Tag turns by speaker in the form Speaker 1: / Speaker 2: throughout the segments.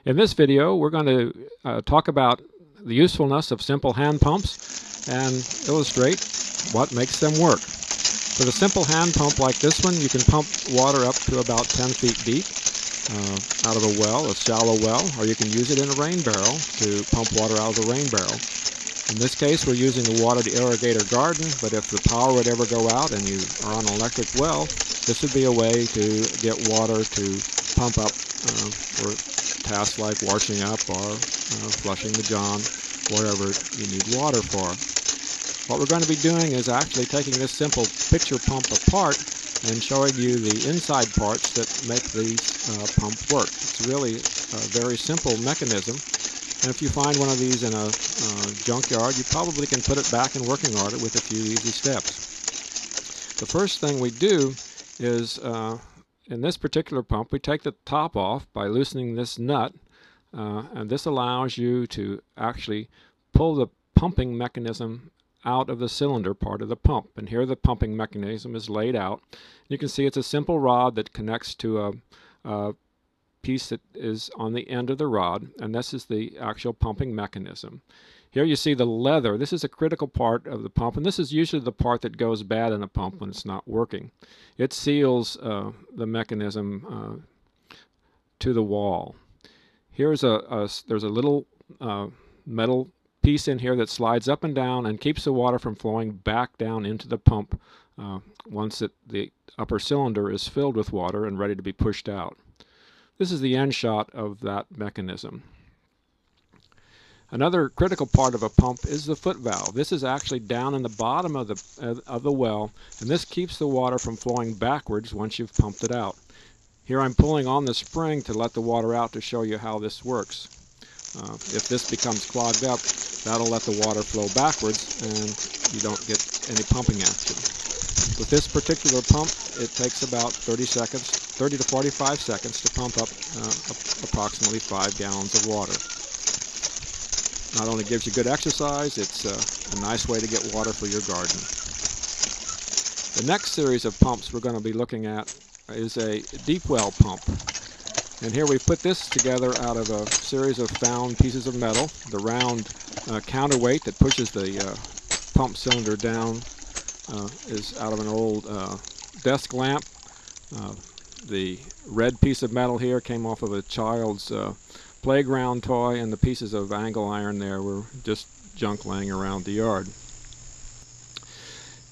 Speaker 1: In this video, we're going to talk about the usefulness of simple hand pumps and illustrate what makes them work. With a simple hand pump like this one, you can pump water up to about 10 feet deep out of a well, a shallow well, or you can use it in a rain barrel to pump water out of the rain barrel. In this case, we're using the water to irrigate our garden, but if the power would ever go out and you are on an electric well, this would be a way to get water to pump up for tasks like washing up or flushing the john, wherever you need water for. What we're going to be doing is actually taking this simple pitcher pump apart and showing you the inside parts that make these pumps work. It's really a very simple mechanism, and if you find one of these in a junkyard, you probably can put it back in working order with a few easy steps. The first thing we do is, in this particular pump, we take the top off by loosening this nut, and this allows you to actually pull the pumping mechanism out of the cylinder part of the pump. And here the pumping mechanism is laid out. You can see it's a simple rod that connects to a piece that is on the end of the rod, and this is the actual pumping mechanism. Here you see the leather. This is a critical part of the pump, and this is usually the part that goes bad in a pump when it's not working. It seals the mechanism to the wall. Here's there's a little metal piece in here that slides up and down and keeps the water from flowing back down into the pump once the upper cylinder is filled with water and ready to be pushed out. This is the end shot of that mechanism. Another critical part of a pump is the foot valve. This is actually down in the bottom of the well, and this keeps the water from flowing backwards once you've pumped it out. Here I'm pulling on the spring to let the water out to show you how this works. If this becomes clogged up, that'll let the water flow backwards and you don't get any pumping action. With this particular pump, it takes about 30 to 45 seconds to pump up approximately 5 gallons of water. Not only gives you good exercise, it's a nice way to get water for your garden. The next series of pumps we're going to be looking at is a deep well pump. And here we've put this together out of a series of found pieces of metal. The round counterweight that pushes the pump cylinder down is out of an old desk lamp. The red piece of metal here came off of a child's playground toy, and the pieces of angle iron there were just junk laying around the yard.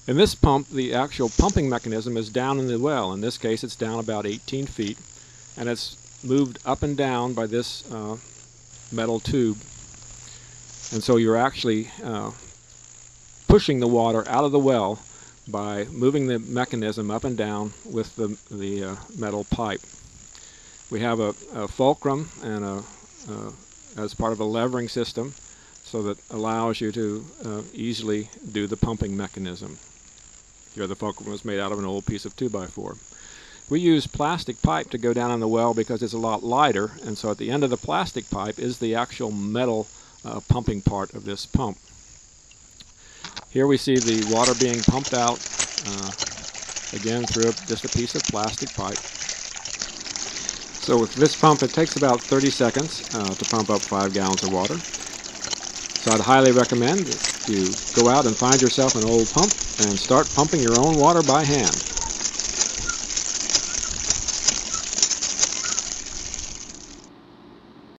Speaker 1: In this pump, the actual pumping mechanism is down in the well. In this case, it's down about 18 feet, and it's moved up and down by this metal tube. And so you're actually pushing the water out of the well by moving the mechanism up and down with the metal pipe. We have a fulcrum and as part of a levering system, so that allows you to easily do the pumping mechanism. Here the fulcrum was made out of an old piece of 2x4. We use plastic pipe to go down in the well because it's a lot lighter, and so at the end of the plastic pipe is the actual metal pumping part of this pump. Here we see the water being pumped out, again through just a piece of plastic pipe. So with this pump, it takes about 30 seconds to pump up 5 gallons of water. So I'd highly recommend that you go out and find yourself an old pump and start pumping your own water by hand.